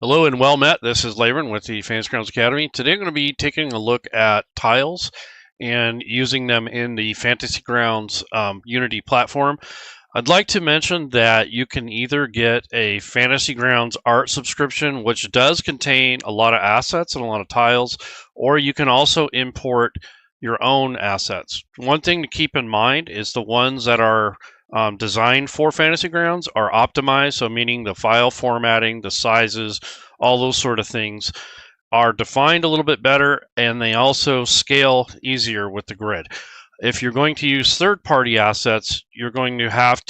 Hello and well met. This is Laverne with the Fantasy Grounds Academy. Today I'm going to be taking a look at tiles and using them in the Fantasy Grounds Unity platform. I'd like to mention that you can either get a Fantasy Grounds art subscription, which does contain a lot of assets and a lot of tiles, or you can also import your own assets. One thing to keep in mind is the ones that are designed for Fantasy Grounds are optimized, so meaning the file formatting, the sizes, all those sort of things are defined a little bit better, and they also scale easier with the grid. If you're going to use third-party assets, you're going to have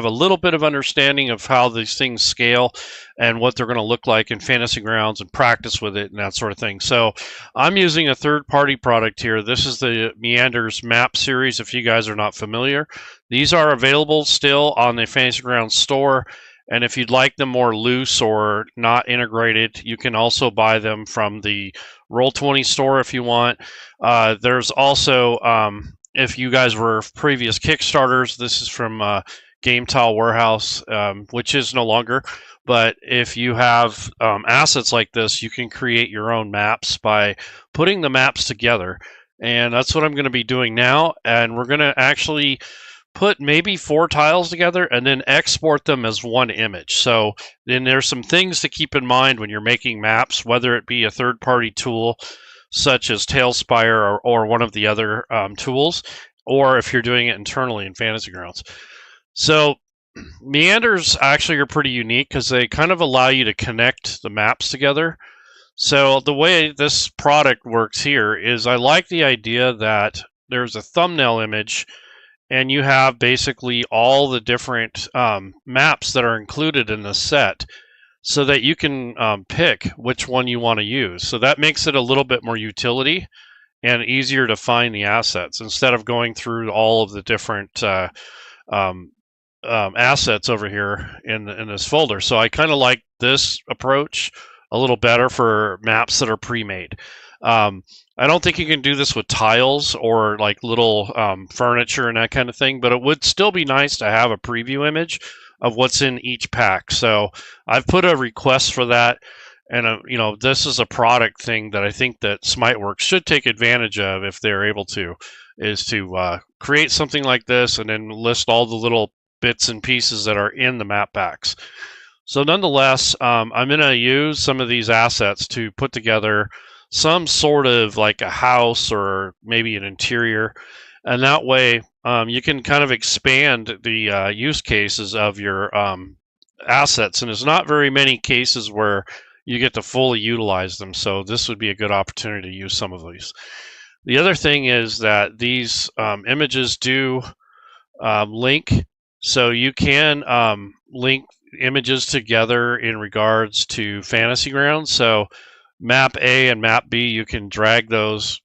a little bit of understanding of how these things scale and what they're going to look like in Fantasy Grounds and practice with it and that sort of thing. So I'm using a third-party product here. This is the Meanders map series, if you guys are not familiar. These are available still on the Fantasy Grounds store. And if you'd like them more loose or not integrated, you can also buy them from the Roll20 store if you want. There's also, if you guys were previous Kickstarters, this is from Game Tile Warehouse, which is no longer. But if you have assets like this, you can create your own maps by putting the maps together. And that's what I'm going to be doing now. And we're going to actually put maybe 4 tiles together and then export them as one image. So then there's some things to keep in mind when you're making maps, whether it be a third-party tool such as Tailspire or one of the other tools, or if you're doing it internally in Fantasy Grounds. So meanders actually are pretty unique because they kind of allow you to connect the maps together. So the way this product works here is I like the idea that there's a thumbnail image and you have basically all the different maps that are included in the set so that you can pick which one you want to use. So that makes it a little bit more utility and easier to find the assets instead of going through all of the different assets over here in this folder. So I kind of like this approach a little better for maps that are pre-made. I don't think you can do this with tiles or like little furniture and that kind of thing, but it would still be nice to have a preview image of what's in each pack. So I've put a request for that, and this is a product thing that I think that Smiteworks should take advantage of if they're able to, is to create something like this and then list all the little bits and pieces that are in the map packs. So nonetheless, I'm going to use some of these assets to put together some sort of like a house or maybe an interior, and that way you can kind of expand the use cases of your assets, and there's not very many cases where you get to fully utilize them, so this would be a good opportunity to use some of these. The other thing is that these images do link, so you can link images together in regards to Fantasy Grounds. So map A and map B, you can drag those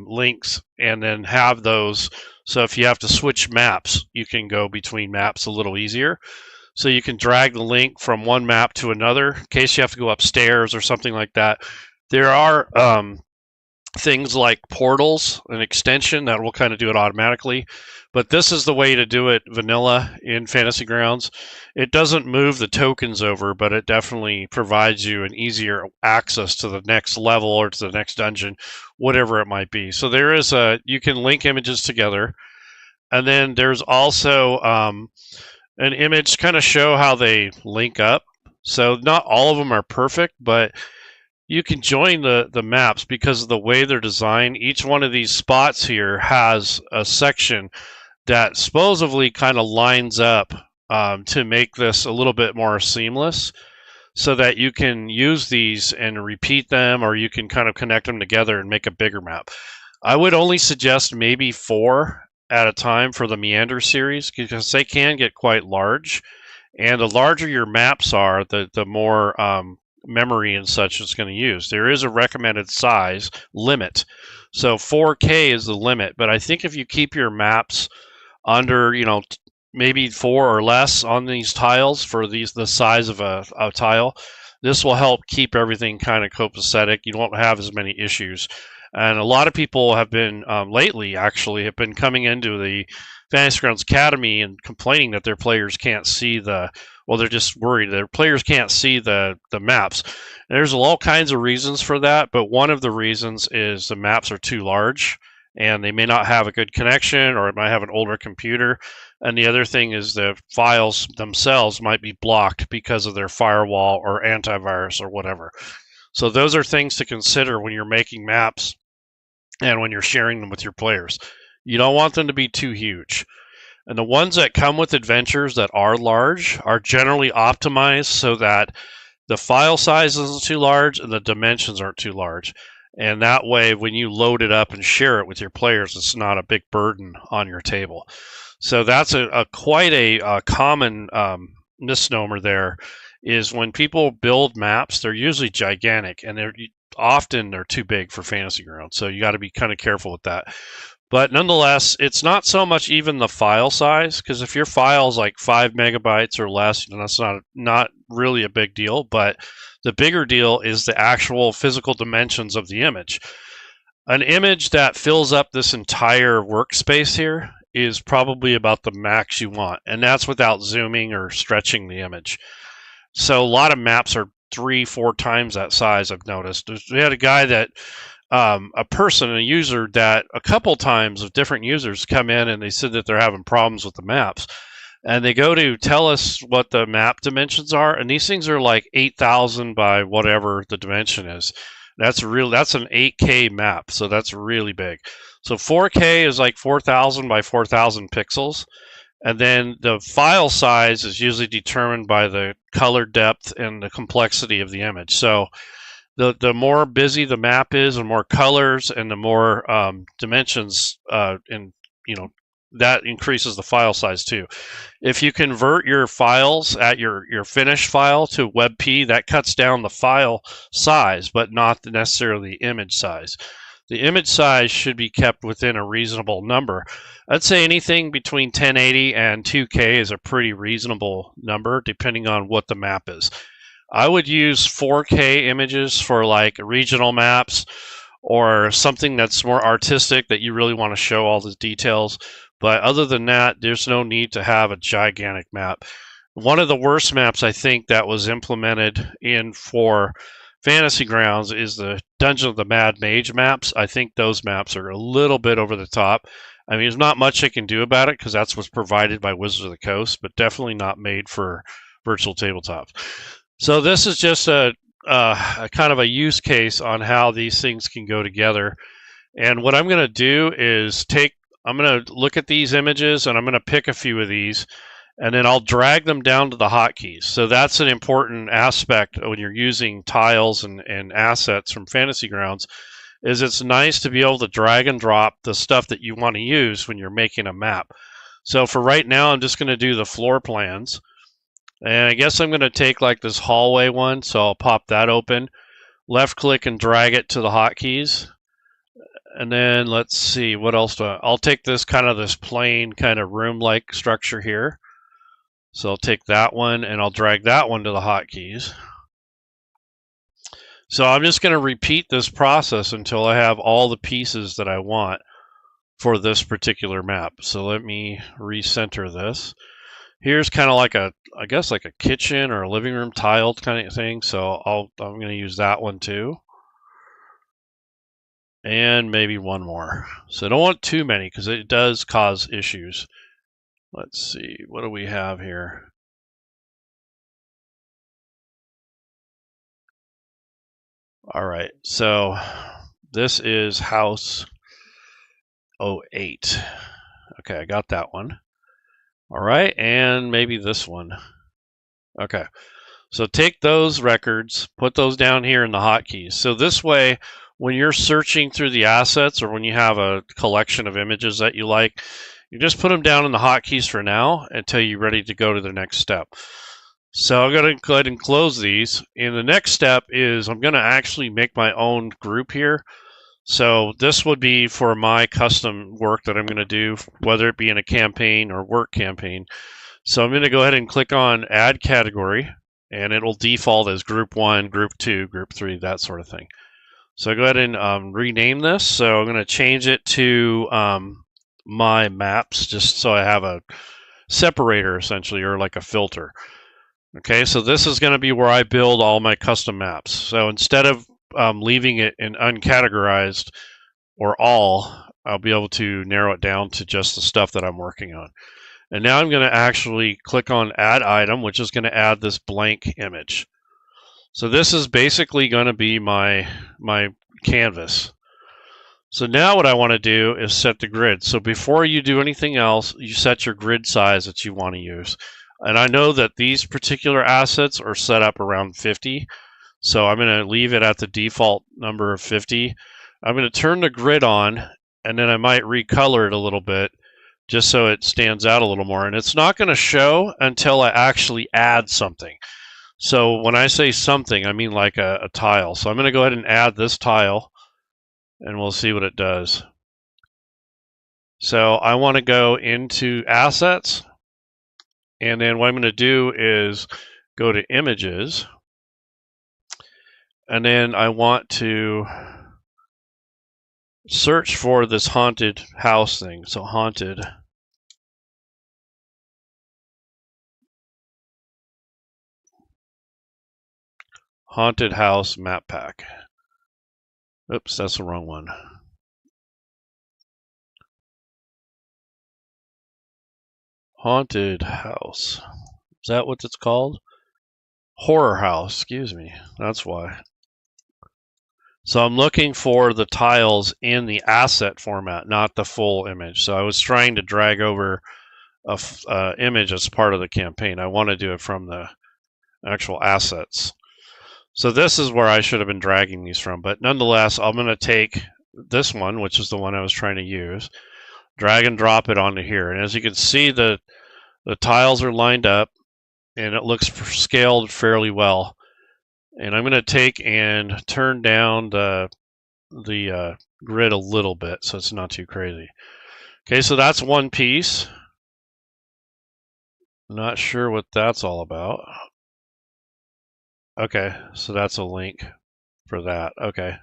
links and then have those. So if you have to switch maps, you can go between maps a little easier. So you can drag the link from one map to another in case you have to go upstairs or something like that. There are things like portals, an extension that will kind of do it automatically. But this is the way to do it vanilla in Fantasy Grounds. It doesn't move the tokens over, but it definitely provides you an easier access to the next level or to the next dungeon, whatever it might be. So there is you can link images together. And then there's also an image to kind of show how they link up. So not all of them are perfect, but you can join the maps because of the way they're designed. Each one of these spots here has a section that supposedly kind of lines up to make this a little bit more seamless so that you can use these and repeat them, or you can kind of connect them together and make a bigger map. I would only suggest maybe 4 at a time for the Meander series because they can get quite large, and the larger your maps are, the more memory and such it's going to use. There is a recommended size limit, so 4K is the limit, but I think if you keep your maps under maybe 4 or less on these tiles for the size of a tile, this will help keep everything kind of copacetic. You won't have as many issues. And a lot of people have been lately actually have been coming into the Fantasy Grounds Academy and complaining that their players can't see the Well, they're just worried their players can't see the maps. And there's all kinds of reasons for that, but one of the reasons is the maps are too large and they may not have a good connection, or it might have an older computer. And the other thing is the files themselves might be blocked because of their firewall or antivirus or whatever. So those are things to consider when you're making maps and when you're sharing them with your players. You don't want them to be too huge. And the ones that come with adventures that are large are generally optimized so that the file size isn't too large and the dimensions aren't too large. And that way, when you load it up and share it with your players, it's not a big burden on your table. So that's quite a common misnomer there, is when people build maps, they're usually gigantic, and they're too big for Fantasy Grounds. So you got to be kind of careful with that. But nonetheless, it's not so much even the file size, because if your file is like 5 megabytes or less, that's not really a big deal. But the bigger deal is the actual physical dimensions of the image. An image that fills up this entire workspace here is probably about the max you want, and that's without zooming or stretching the image. So a lot of maps are 3-4 times that size, I've noticed. We had a guy that a user that a couple times of different users come in and they said that they're having problems with the maps, and they go to tell us what the map dimensions are, and these things are like 8,000 by whatever the dimension is. That's an 8K map, so that's really big. So 4K is like 4,000 by 4,000 pixels, and then the file size is usually determined by the color depth and the complexity of the image. So the more busy the map is, and more colors, and the more dimensions, that increases the file size too. If you convert your files at your finished file to WebP, that cuts down the file size, but not necessarily the image size. The image size should be kept within a reasonable number. I'd say anything between 1080 and 2K is a pretty reasonable number, depending on what the map is. I would use 4K images for like regional maps or something that's more artistic that you really want to show all the details. But other than that, there's no need to have a gigantic map. One of the worst maps I think that was implemented in for Fantasy Grounds is the Dungeon of the Mad Mage maps. I think those maps are a little bit over the top. I mean, there's not much I can do about it because that's what's provided by Wizards of the Coast, but definitely not made for virtual tabletops. So this is just a kind of a use case on how these things can go together. And what I'm going to do is I'm going to look at these images, and I'm going to pick a few of these, and then I'll drag them down to the hotkeys. So that's an important aspect when you're using tiles and assets from Fantasy Grounds, is it's nice to be able to drag and drop the stuff that you want to use when you're making a map. So for right now, I'm just going to do the floor plans. And I guess I'm going to take like this hallway one, so I'll pop that open, left click and drag it to the hotkeys. And then let's see, what else I'll take this plain kind of room-like structure here. So I'll take that one and I'll drag that one to the hotkeys. So I'm just going to repeat this process until I have all the pieces that I want for this particular map. So let me recenter this. Here's kind of like I guess like a kitchen or a living room tiled kind of thing. So I'm going to use that one too. And maybe one more. So I don't want too many because it does cause issues. Let's see, what do we have here? All right, so this is house 08. Okay, I got that one. All right, and maybe this one. Okay, so take those records, put those down here in the hotkeys. So this way, when you're searching through the assets or when you have a collection of images that you like, you just put them down in the hotkeys for now until you're ready to go to the next step. So I'm going to go ahead and close these. And the next step is I'm going to actually make my own group here. So this would be for my custom work that I'm going to do, whether it be in a campaign or work campaign. So I'm going to go ahead and click on Add Category, and it'll default as Group 1, Group 2, Group 3, that sort of thing. So go ahead and rename this. So I'm going to change it to my maps, just so I have a separator essentially, or like a filter. Okay, so this is going to be where I build all my custom maps. So instead of leaving it in uncategorized or all, I'll be able to narrow it down to just the stuff that I'm working on. And now I'm going to actually click on Add Item, which is going to add this blank image. So this is basically going to be my canvas. So now what I want to do is set the grid. So before you do anything else, you set your grid size that you want to use. And I know that these particular assets are set up around 50. So I'm going to leave it at the default number of 50. I'm going to turn the grid on, and then I might recolor it a little bit just so it stands out a little more. And it's not going to show until I actually add something. So when I say something, I mean like a tile. So I'm going to go ahead and add this tile, and we'll see what it does. So I want to go into Assets, and then what I'm going to do is go to Images, and then I want to search for this haunted house thing. So haunted house map pack. Oops, that's the wrong one. Haunted house. Is that what it's called? Horror house, excuse me. That's why. So I'm looking for the tiles in the asset format, not the full image. So I was trying to drag over a image as part of the campaign. I want to do it from the actual assets. So this is where I should have been dragging these from. But nonetheless, I'm going to take this one, which is the one I was trying to use, drag and drop it onto here. And as you can see, the tiles are lined up, and it looks scaled fairly well. And I'm going to take and turn down the grid a little bit so it's not too crazy. Okay, so that's one piece. Not sure what that's all about. Okay, so that's a link for that. Okay.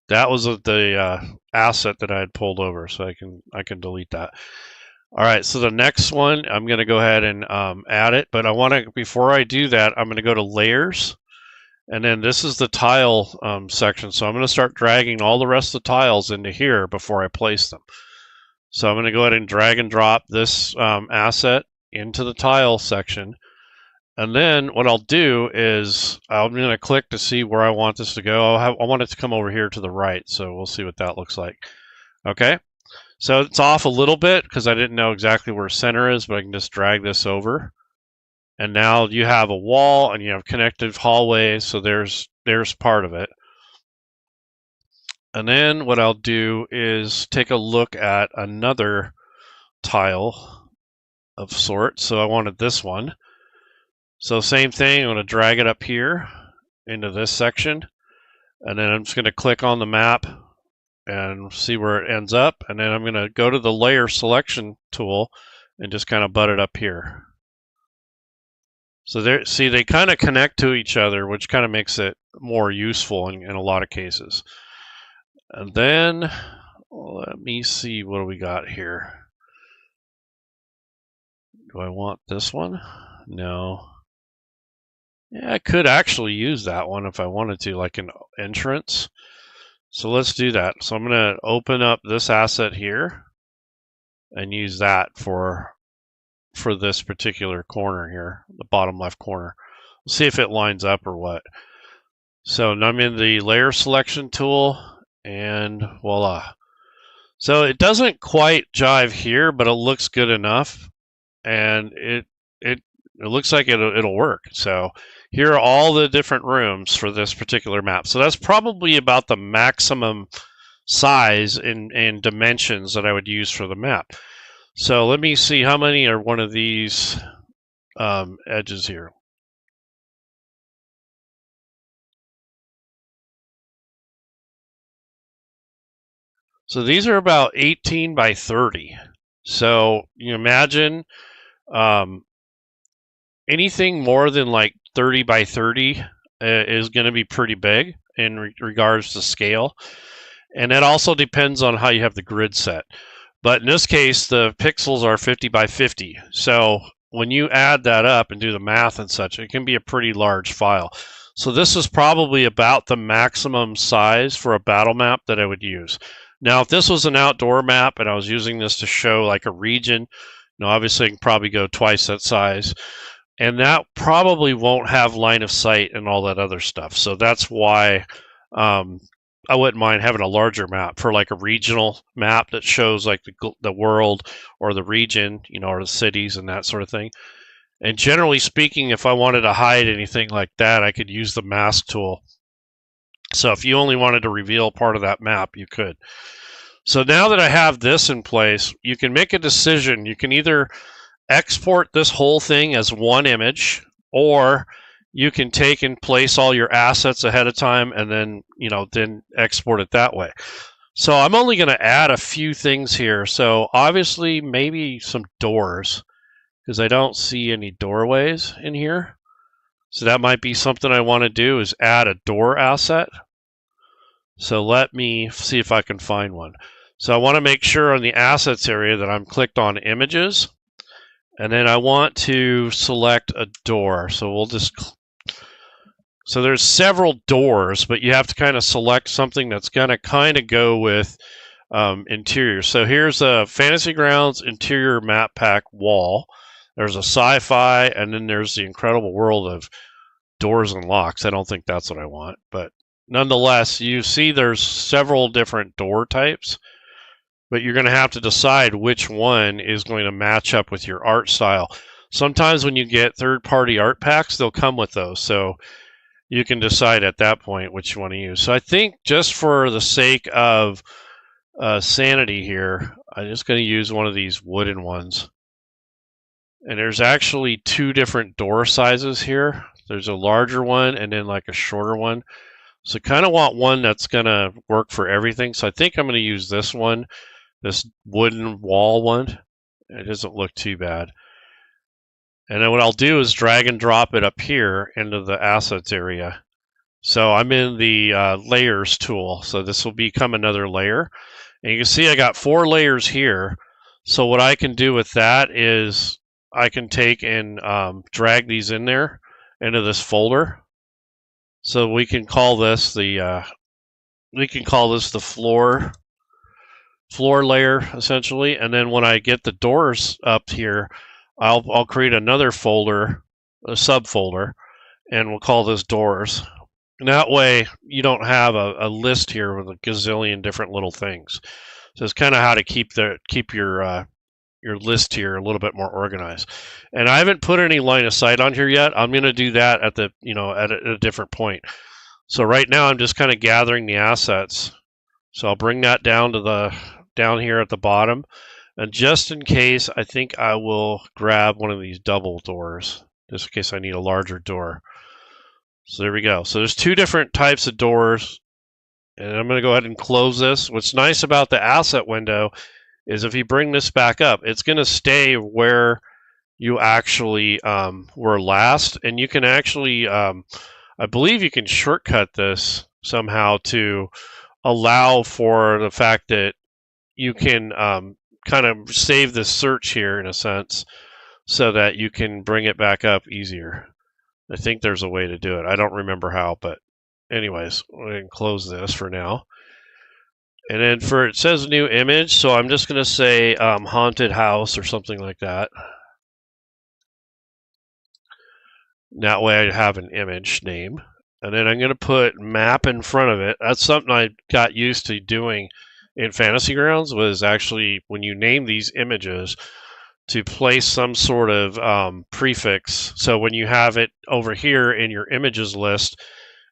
That was the asset that I had pulled over, so I can delete that. All right, so the next one, I'm going to go ahead and add it, but I want to, before I do that, I'm going to go to Layers, and then this is the tile section. So I'm going to start dragging all the rest of the tiles into here before I place them. So I'm going to go ahead and drag and drop this asset into the tile section. And then what I'll do is I'm going to click to see where I want this to go. I want it to come over here to the right, so we'll see what that looks like. Okay, so it's off a little bit because I didn't know exactly where center is, but I can just drag this over. And now you have a wall and you have connected hallways, so there's part of it. And then what I'll do is take a look at another tile of sorts. So I wanted this one. So same thing, I'm going to drag it up here into this section, and then I'm just going to click on the map and see where it ends up, and then I'm going to go to the layer selection tool and just kind of butt it up here. So there, see, they kind of connect to each other, which kind of makes it more useful in a lot of cases. And then let me see, what do we got here? Do I want this one? No. Yeah, I could actually use that one if I wanted to, like an entrance. So let's do that. So I'm going to open up this asset here and use that for this particular corner here, the bottom left corner. We'll see if it lines up or what. So now I'm in the layer selection tool, and voila. So it doesn't quite jive here, but it looks good enough, and it looks like it'll work. So here are all the different rooms for this particular map. So that's probably about the maximum size and dimensions that I would use for the map. So let me see, how many are one of these edges here? So these are about 18 by 30. So you imagine anything more than like 30 by 30 is going to be pretty big in regards to scale. And that also depends on how you have the grid set. But in this case, the pixels are 50 by 50. So when you add that up and do the math and such, it can be a pretty large file. So this is probably about the maximum size for a battle map that I would use. Now, if this was an outdoor map and I was using this to show like a region, obviously I can probably go twice that size. And that probably won't have line of sight and all that other stuff. So that's why I wouldn't mind having a larger map for like a regional map that shows like the world or the region, or the cities and that sort of thing. And generally speaking, if I wanted to hide anything like that, I could use the mask tool. So if you only wanted to reveal part of that map, you could. So now that I have this in place, you can make a decision. You can either export this whole thing as one image, or you can take and place all your assets ahead of time and then, then export it that way. So I'm only going to add a few things here. So obviously maybe some doors, because I don't see any doorways in here. So that might be something I want to do, is add a door asset. So let me see if I can find one. So I want to make sure on the assets area that I'm clicked on images. And then I want to select a door. So so there's several doors, but you have to kind of select something that's going to kind of go with interior. So here's a Fantasy Grounds interior map pack wall. There's a sci-fi, and then there's the incredible world of doors and locks. I don't think that's what I want, but nonetheless, you see there's several different door types, but you're going to have to decide which one is going to match up with your art style. Sometimes when you get third-party art packs, they'll come with those, so you can decide at that point which you want to use. So I think just for the sake of sanity here, I'm just going to use one of these wooden ones. And there's actually two different door sizes here. There's a larger one and then like a shorter one. So kind of want one that's going to work for everything. So I think I'm going to use this one, this wooden wall one. It doesn't look too bad. And then what I'll do is drag and drop it up here into the assets area. So I'm in the layers tool. So this will become another layer. And you can see I got 4 layers here. So what I can do with that is I can take and drag these in there into this folder. So we can call this the floor layer essentially. And then when I get the doors up here, I'll create another folder, a subfolder, and we'll call this doors. And that way you don't have a list here with a gazillion different little things. So it's kind of how to keep your list here a little bit more organized. And I haven't put any line of sight on here yet. I'm going to do that at the at a different point. So right now I'm just kind of gathering the assets. So I'll bring that down to down here at the bottom. And just in case, I think I will grab one of these double doors, just in case I need a larger door. So there we go. So there's 2 different types of doors. And I'm going to go ahead and close this. What's nice about the asset window is if you bring this back up, it's going to stay where you actually were last. And you can actually, I believe you can shortcut this somehow to allow for the fact that you can kind of save this search here in a sense so that you can bring it back up easier. I think there's a way to do it. I don't remember how, but anyways, we can close this for now. And then it says new image, so I'm just going to say haunted house or something like that. That way I have an image name. And then I'm going to put map in front of it. That's something I got used to doing in Fantasy Grounds, was actually when you name these images to place some sort of prefix. So when you have it over here in your images list,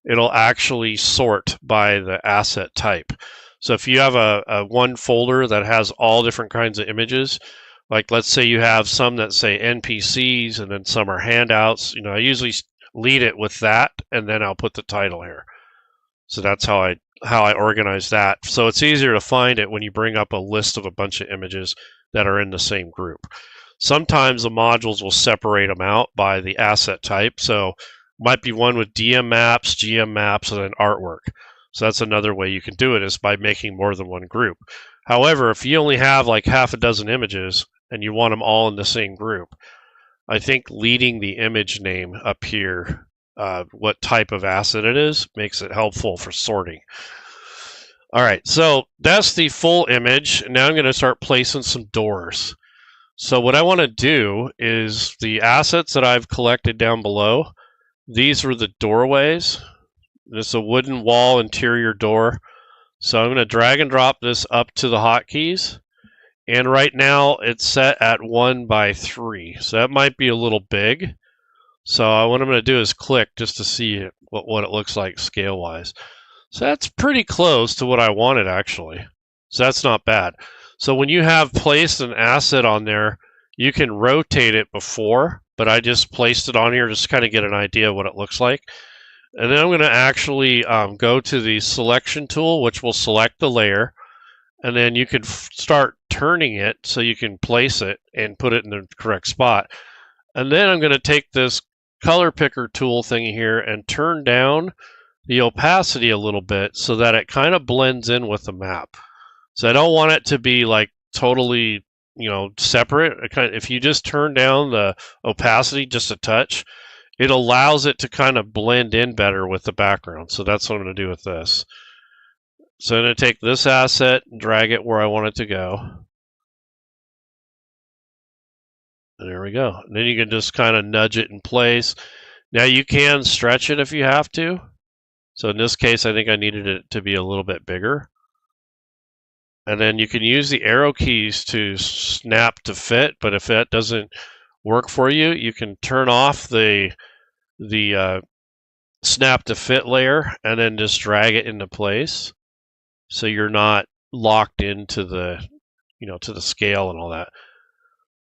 it'll actually sort by the asset type. So if you have a one folder that has all different kinds of images, like let's say you have some that say NPCs and then some are handouts, I usually lead it with that and then I'll put the title here. So that's how I organize that. So it's easier to find it when you bring up a list of a bunch of images that are in the same group. Sometimes the modules will separate them out by the asset type. So might be one with DM maps, GM maps, and then artwork. So that's another way you can do it, is by making more than one group. However, if you only have like half a dozen images and you want them all in the same group, I think leading the image name up here, what type of asset it is, makes it helpful for sorting. All right, so that's the full image. Now I'm going to start placing some doors. So what I want to do is the assets that I've collected down below, these were the doorways. This is a wooden wall interior door. So I'm going to drag and drop this up to the hotkeys. And right now it's set at 1:3. So that might be a little big. So what I'm going to do is click just to see what it looks like scale-wise. So that's pretty close to what I wanted, actually. So that's not bad. So when you have placed an asset on there, you can rotate it before, but I just placed it on here just to kind of get an idea of what it looks like. And then I'm going to actually go to the selection tool, which will select the layer. And then you can start turning it so you can place it and put it in the correct spot. And then I'm going to take this color picker tool thingy here and turn down the opacity a little bit so that it kind of blends in with the map. So I don't want it to be like totally, separate. If you just turn down the opacity just a touch, it allows it to kind of blend in better with the background. So that's what I'm going to do with this. So I'm going to take this asset and drag it where I want it to go. And there we go. And then you can just kind of nudge it in place. Now you can stretch it if you have to. So in this case, I think I needed it to be a little bit bigger. And then you can use the arrow keys to snap to fit, but if that doesn't work for you, you can turn off the snap to fit layer and then just drag it into place. So you're not locked into the, to the scale and all that.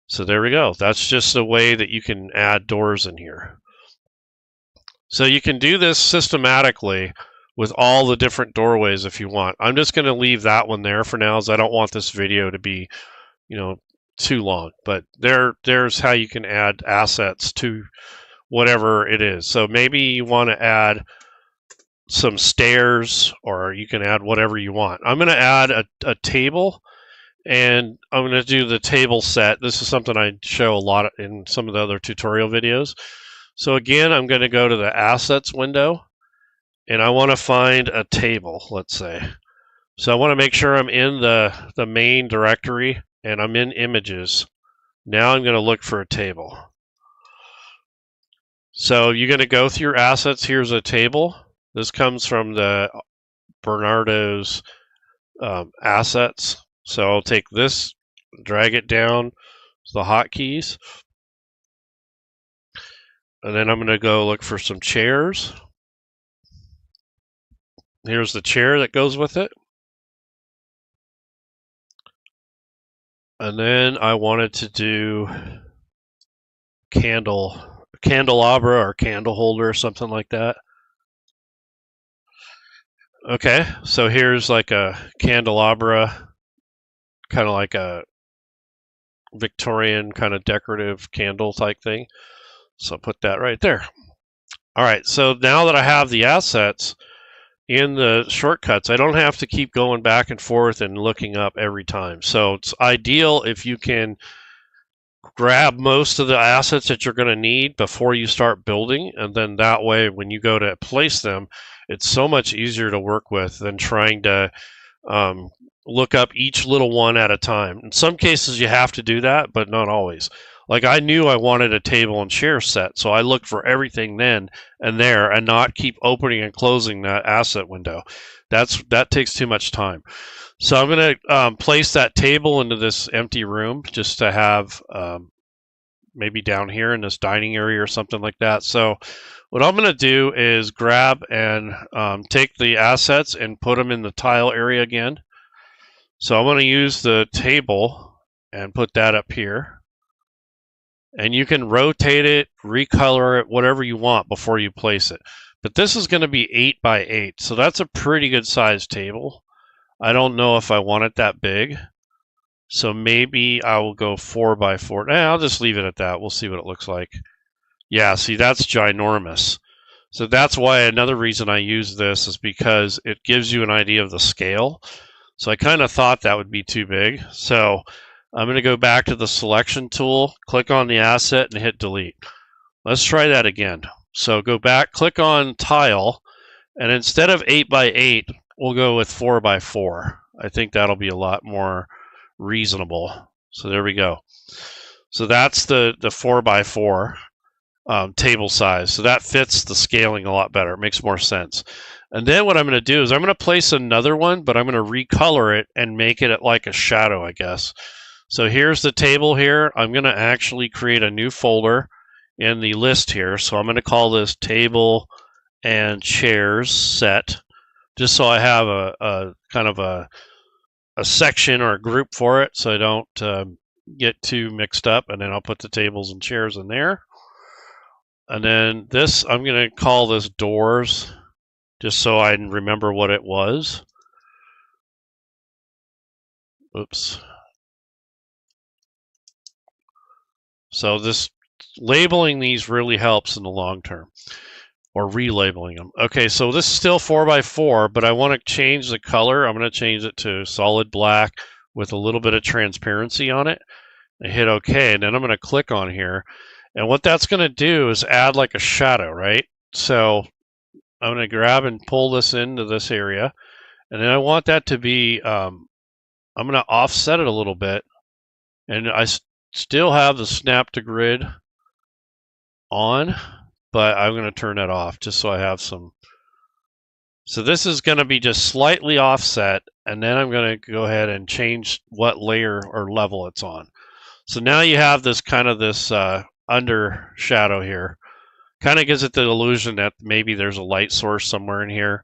So there we go. That's just a way that you can add doors in here. So you can do this systematically with all the different doorways if you want. I'm just going to leave that one there for now, as I don't want this video to be, too long. But there's how you can add assets to whatever it is. So maybe you want to add some stairs, or you can add whatever you want. I'm going to add a table, and I'm going to do the table set. This is something I show a lot in some of the other tutorial videos. So again, I'm going to go to the assets window, and I want to find a table, let's say. So I want to make sure I'm in the main directory, and I'm in images. Now I'm going to look for a table. So you're going to go through your assets. Here's a table. This comes from the Bernardo's assets. So I'll take this, drag it down to the hotkeys. And then I'm going to go look for some chairs. Here's the chair that goes with it. And then I wanted to do candelabra or candle holder or something like that. Okay, so here's like a candelabra, kind of like a Victorian kind of decorative candle type thing. So I'll put that right there. All right, so now that I have the assets in the shortcuts, I don't have to keep going back and forth and looking up every time. So it's ideal if you can grab most of the assets that you're going to need before you start building, and then that way when you go to place them, it's so much easier to work with than trying to look up each little one at a time. In some cases you have to do that, but not always. Like I knew I wanted a table and chair set, so I looked for everything then and there and not keep opening and closing that asset window. That takes too much time. So I'm going to place that table into this empty room just to have maybe down here in this dining area or something like that. So what I'm going to do is grab and take the assets and put them in the tile area again. So I'm going to use the table and put that up here. And you can rotate it, recolor it, whatever you want before you place it. But this is going to be 8x8, so that's a pretty good sized table. I don't know if I want it that big, so maybe I will go 4x4. I'll just leave it at that. We'll see what it looks like. Yeah, see, that's ginormous. So that's why another reason I use this is because it gives you an idea of the scale. So I kind of thought that would be too big. So I'm going to go back to the selection tool, click on the asset, and hit delete. Let's try that again. So go back, click on tile, and instead of 8x8, we'll go with 4x4. I think that'll be a lot more reasonable. So there we go. So that's the 4x4 table size. So that fits the scaling a lot better. It makes more sense. And then what I'm going to do is I'm going to place another one, but I'm going to recolor it and make it like a shadow, I guess. So here's the table here. I'm going to actually create a new folder in the list here. So I'm going to call this table and chairs set, just so I have a kind of a section or a group for it, so I don't get too mixed up. And then I'll put the tables and chairs in there. And then this, I'm going to call this doors, just so I remember what it was. Oops. So this labeling these really helps in the long term, or relabeling them. Okay, so this is still 4x4, but I want to change the color. I'm going to change it to solid black with a little bit of transparency on it. I hit OK, and then I'm going to click on here. And what that's going to do is add like a shadow, right? So I'm going to grab and pull this into this area. And then I want that to be, I'm going to offset it a little bit. And I still have the snap to grid on, but I'm going to turn that off just so I have some. So this is going to be just slightly offset, and then I'm going to go ahead and change what layer or level it's on. So now you have this kind of this under shadow here. Kind of gives it the illusion that maybe there's a light source somewhere in here.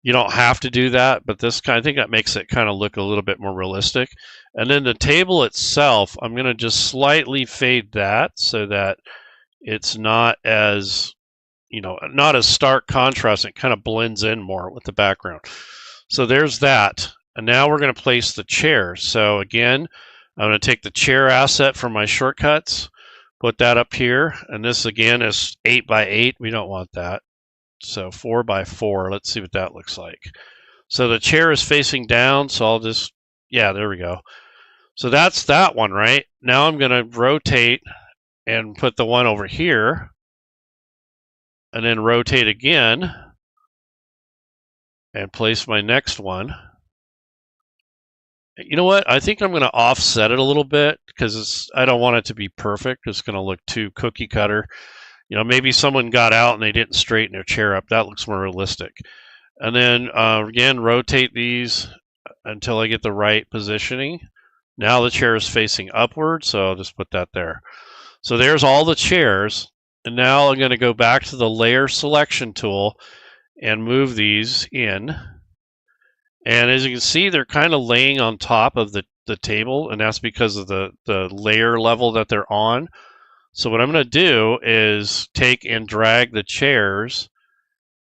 You don't have to do that, but this kind of, I think that makes it kind of look a little bit more realistic. And then the table itself, I'm going to just slightly fade that so that it's not as, not as stark contrast. It kind of blends in more with the background. So there's that. And now we're going to place the chair. So again, I'm going to take the chair asset from my shortcuts, put that up here. And this again is 8x8. We don't want that. So 4x4. Let's see what that looks like. So the chair is facing down. So I'll just, yeah, there we go. So that's that one, right? Now I'm going to rotate and put the one over here, and then rotate again and place my next one. You know what? I think I'm going to offset it a little bit because I don't want it to be perfect. It's going to look too cookie cutter. Maybe someone got out and they didn't straighten their chair up. That looks more realistic. And then again, rotate these until I get the right positioning. Now the chair is facing upward, so I'll just put that there. So there's all the chairs. And now I'm going to go back to the layer selection tool and move these in. And as you can see, they're kind of laying on top of the table, and that's because of the layer level that they're on. So what I'm going to do is take and drag the chairs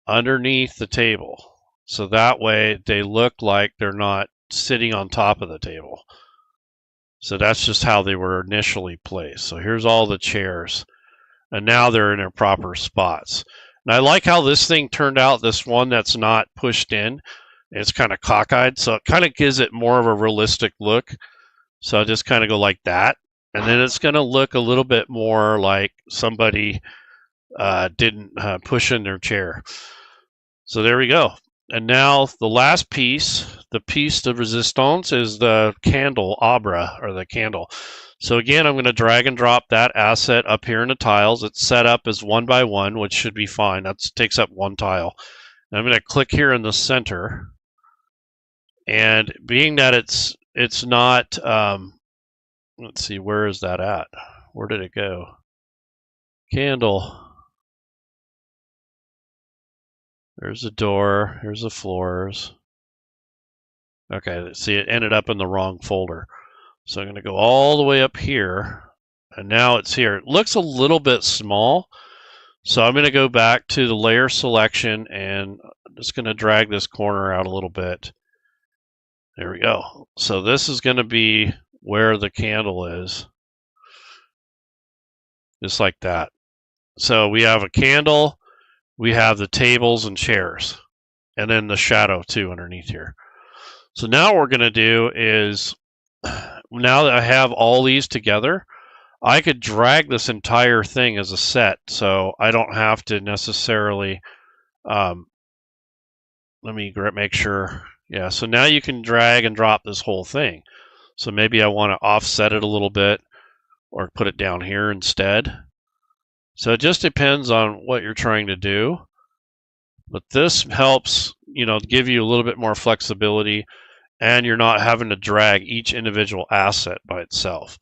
underneath the table. So that way they look like they're not sitting on top of the table. So that's just how they were initially placed. So here's all the chairs. And now they're in their proper spots. And I like how this thing turned out, this one that's not pushed in. It's kind of cockeyed, so it kind of gives it more of a realistic look. So I just kind of go like that. And then it's going to look a little bit more like somebody didn't push in their chair. So there we go. And now the last piece, the piece de resistance, is the candelabra, or the candle. So again, I'm going to drag and drop that asset up here in the tiles. It's set up as 1x1, which should be fine. That takes up one tile. And I'm going to click here in the center. And being that it's not, let's see, where is that at? Where did it go? Candle. There's the door. Here's the floors. Okay, see, it ended up in the wrong folder. So I'm going to go all the way up here, and now it's here. It looks a little bit small, so I'm going to go back to the layer selection, and I'm just going to drag this corner out a little bit. There we go. So this is going to be where the candle is, just like that. So we have a candle, we have the tables and chairs, and then the shadow too underneath here. So now what we're going to do is now that I have all these together, I could drag this entire thing as a set, so I don't have to necessarily, let me make sure. Yeah, so now you can drag and drop this whole thing. So maybe I want to offset it a little bit or put it down here instead. So it just depends on what you're trying to do. But this helps, give you a little bit more flexibility, and you're not having to drag each individual asset by itself.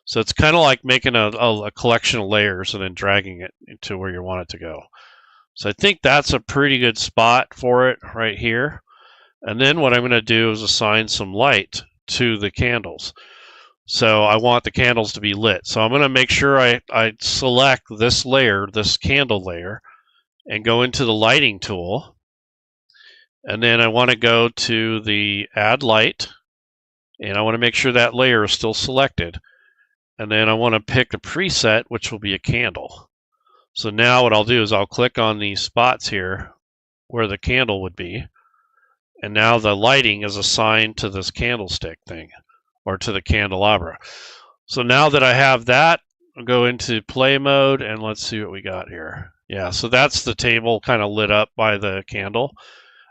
So it's kind of like making a collection of layers and then dragging it into where you want it to go. So I think that's a pretty good spot for it right here. And then what I'm going to do is assign some light to the candles. So I want the candles to be lit. So I'm going to make sure I select this layer, this candle layer, and go into the lighting tool. And then I want to go to the add light, and I want to make sure that layer is still selected. And then I want to pick a preset, which will be a candle. So now what I'll do is I'll click on these spots here where the candle would be. And now the lighting is assigned to this candlestick thing, or to the candelabra. So now that I have that, I'll go into play mode and let's see what we got here. Yeah, so that's the table kind of lit up by the candle.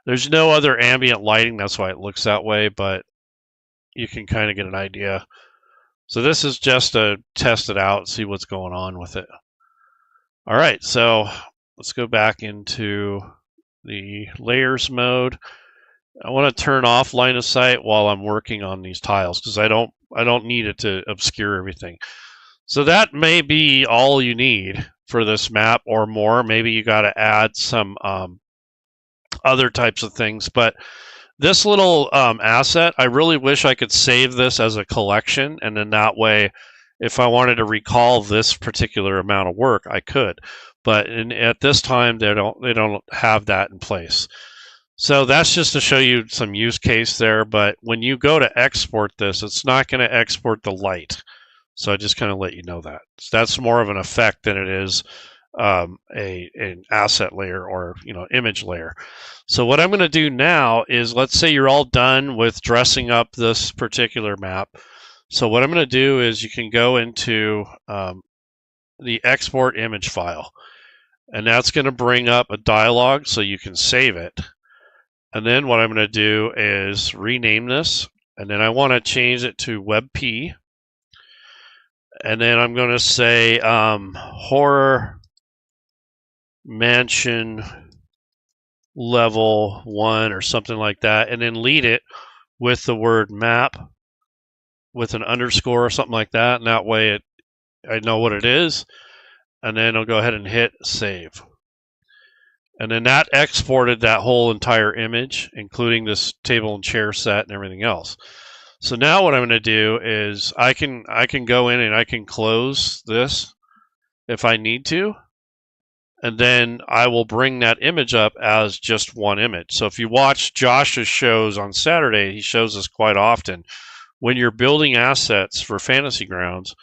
There's no other ambient lighting, that's why it looks that way, but you can kind of get an idea. So this is just to test it out, see what's going on with it. All right, so let's go back into the layers mode. I want to turn off line of sight while I'm working on these tiles because I don't need it to obscure everything. So that may be all you need for this map or more. Maybe you got to add some other types of things, but this little asset, I really wish I could save this as a collection, and then that way, if I wanted to recall this particular amount of work, I could. But at this time, they don't have that in place. So that's just to show you some use case there. But when you go to export this, it's not going to export the light. So I just kind of let you know that. So that's more of an effect than it is an asset layer or image layer. So what I'm going to do now is, let's say you're all done with dressing up this particular map. So what I'm going to do is you can go into the export image file, and that's going to bring up a dialog so you can save it. And then what I'm going to do is rename this, and then I want to change it to WebP. And then I'm going to say Horror Mansion Level 1 or something like that, and then lead it with the word map with an underscore or something like that, and that way I know what it is. And then I'll go ahead and hit save. And then that exported that whole entire image, including this table and chair set and everything else. So now what I'm going to do is I can go in and I can close this if I need to. And then I will bring that image up as just one image. So if you watch Josh's shows on Saturday, he shows this quite often. When you're building assets for Fantasy Grounds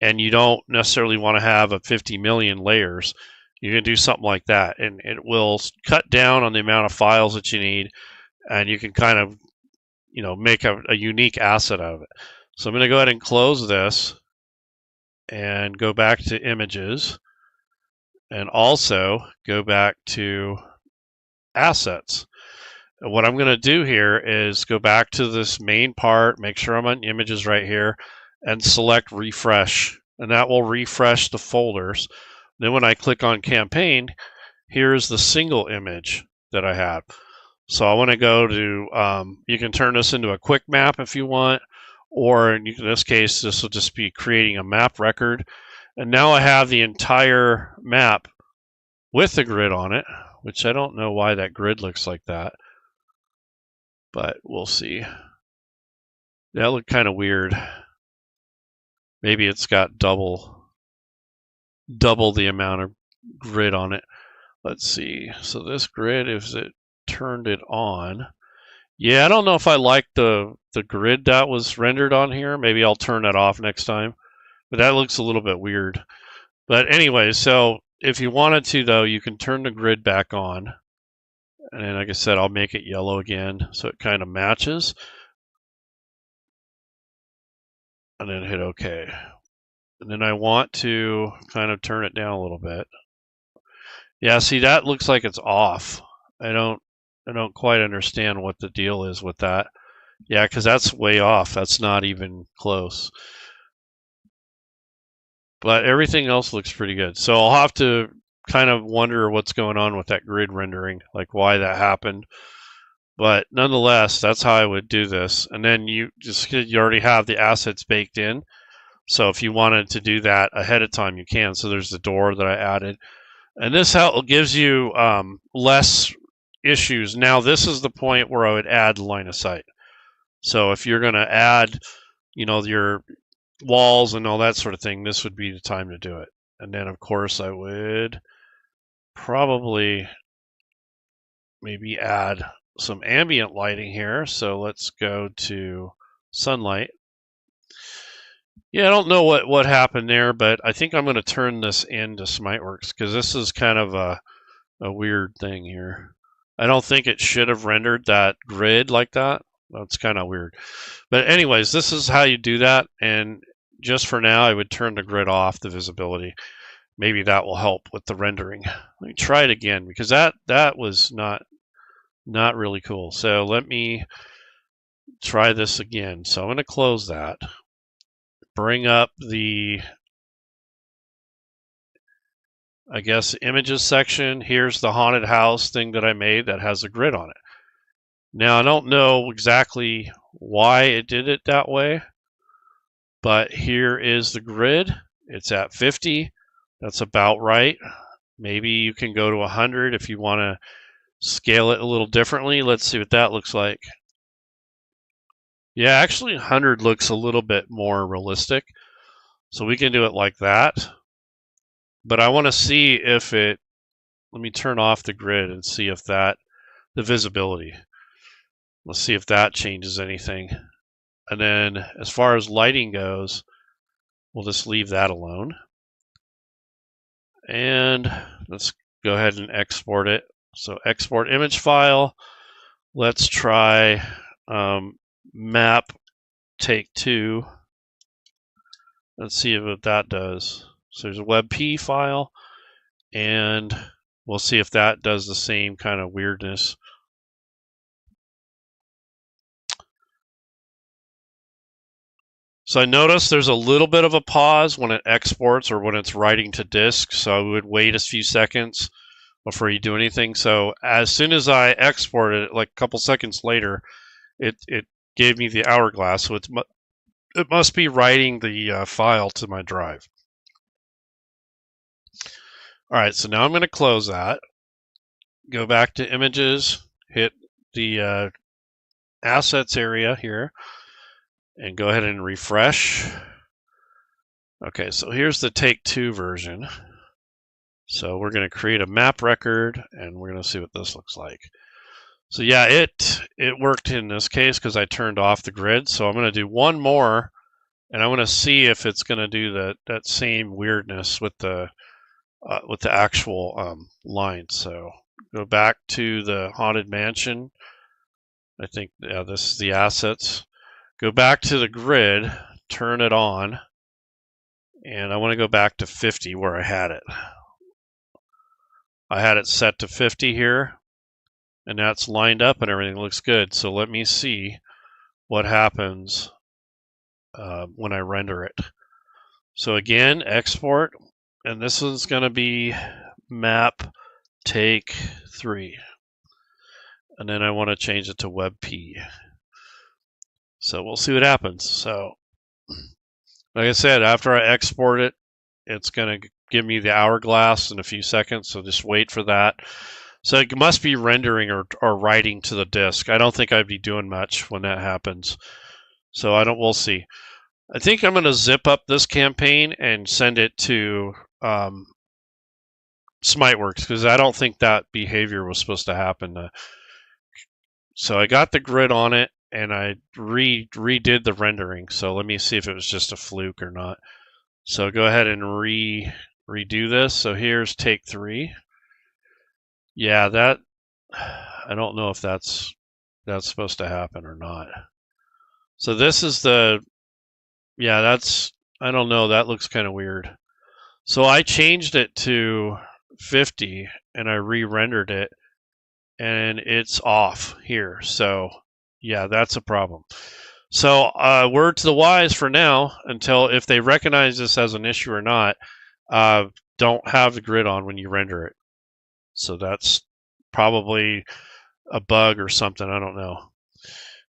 and you don't necessarily want to have a 50 million layers, you can do something like that, and it will cut down on the amount of files that you need, and you can kind of, make a unique asset out of it. So I'm going to go ahead and close this and go back to images, and also go back to assets. And what I'm going to do here is go back to this main part, make sure I'm on images right here, and select refresh, and that will refresh the folders. Then when I click on campaign, here's the single image that I have. So I want to go to, you can turn this into a quick map if you want, or in this case, this will just be creating a map record. And now I have the entire map with the grid on it, which I don't know why that grid looks like that, but we'll see. That looked kind of weird. Maybe it's got double the amount of grid on it. Let's see. So this grid, if it turned it on, yeah, I don't know if I like the grid that was rendered on here. Maybe I'll turn that off next time. But that looks a little bit weird. But anyway, so if you wanted to, though, you can turn the grid back on. And like I said, I'll make it yellow again so it kind of matches. and then hit OK. And then I want to kind of turn it down a little bit. Yeah, see, that looks like it's off. I don't quite understand what the deal is with that. Yeah, because that's way off. That's not even close. But everything else looks pretty good. So I'll have to kind of wonder what's going on with that grid rendering, like why that happened. But nonetheless, that's how I would do this. And then you already have the assets baked in. So if you wanted to do that ahead of time, you can. So there's the door that I added. And this gives you less issues. Now, this is the point where I would add line of sight. So if you're going to add, your walls and all that sort of thing, this would be the time to do it. And then, of course, I would probably maybe add some ambient lighting here. So let's go to sunlight. Yeah, I don't know what happened there, but I think I'm going to turn this into SmiteWorks because this is kind of a weird thing here. I don't think it should have rendered that grid like that. That's kind of weird. But anyways, this is how you do that. And just for now, I would turn the grid off, the visibility. Maybe that will help with the rendering. Let me try it again because that was not really cool. So let me try this again. So I'm going to close that. Bring up the, I guess, images section. Here's the haunted house thing that I made that has a grid on it. Now, I don't know exactly why it did it that way, but here is the grid. It's at 50. That's about right. Maybe you can go to 100 if you want to scale it a little differently. Let's see what that looks like. Yeah, actually 100 looks a little bit more realistic. So we can do it like that. But I want to see if it, let me turn off the grid and see if that, the visibility. Let's see if that changes anything. And then as far as lighting goes, we'll just leave that alone. And let's go ahead and export it. So export image file. Let's try map take 2. Let's see what that does. So there's a WebP file, and we'll see if that does the same kind of weirdness. So I notice there's a little bit of a pause when it exports or when it's writing to disk. So I would wait a few seconds before you do anything. So as soon as I exported it, like a couple seconds later, it gave me the hourglass. So it must be writing the file to my drive. All right, so now I'm going to close that. Go back to images, hit the assets area here, and go ahead and refresh. Okay, so here's the Take 2 version. So we're going to create a map record, and we're going to see what this looks like. So yeah, it worked in this case because I turned off the grid. So I'm going to do one more, and I'm going to see if it's going to do that same weirdness with the actual line. So go back to the Haunted Mansion. I think, yeah, this is the assets. Go back to the grid, turn it on, and I want to go back to 50 where I had it. I had it set to 50 here, and that's lined up and everything looks good. So let me see what happens when I render it. So again, export, and this is going to be map take 3. And then I want to change it to WebP. So we'll see what happens. So like I said, after I export it, it's going to give me the hourglass in a few seconds. So just wait for that. So it must be rendering or writing to the disk. I don't think I'd be doing much when that happens. So we'll see. I think I'm going to zip up this campaign and send it to SmiteWorks because I don't think that behavior was supposed to happen. So I got the grid on it and I redid the rendering. So let me see if it was just a fluke or not. So go ahead and redo this. So here's take 3. Yeah, that, I don't know if that's supposed to happen or not. So this is the Yeah, I don't know. That looks kind of weird. So I changed it to 50 and I re-rendered it and it's off here. So yeah, that's a problem. So word to the wise for now, until if they recognize this as an issue or not, uh, don't have the grid on when you render it. So that's probably a bug or something. I don't know.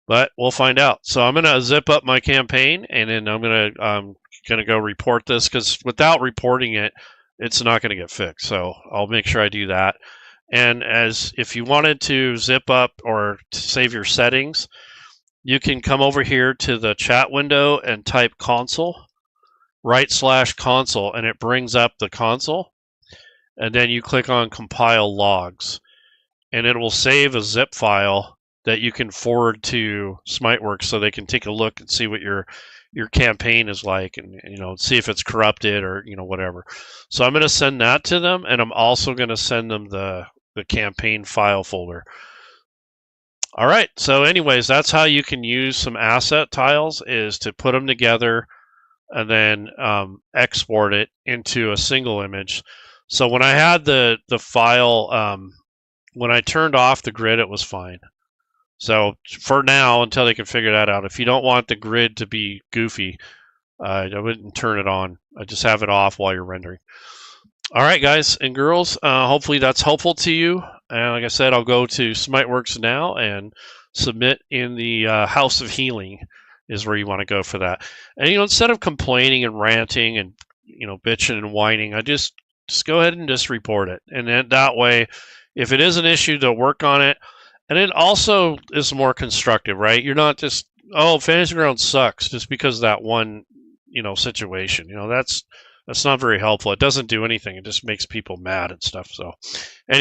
But we'll find out. So I'm gonna zip up my campaign, and then I'm gonna go report this, because without reporting it, it's not gonna get fixed. So I'll make sure I do that. And as if you wanted to zip up or to save your settings, you can come over here to the chat window and type console, /console, and it brings up the console. And then you click on compile logs, and it will save a zip file that you can forward to SmiteWorks so they can take a look and see what your campaign is like, and see if it's corrupted or whatever. So I'm going to send that to them, and I'm also going to send them the campaign file folder. All right, so anyways, that's how you can use some asset tiles, is to put them together and then export it into a single image. So when I had the file, when I turned off the grid, it was fine. So for now, until they can figure that out, if you don't want the grid to be goofy, I wouldn't turn it on. I just have it off while you're rendering. All right, guys and girls, hopefully that's helpful to you. And like I said, I'll go to SmiteWorks now and submit in the House of Healing is where you want to go for that. And instead of complaining and ranting and bitching and whining, I just go ahead and just report it. And then that way, if it is an issue, they'll work on it. And it also is more constructive, right? You're not just, oh, Fantasy Ground sucks just because of that one, situation. That's not very helpful. It doesn't do anything. It just makes people mad and stuff. So anyway.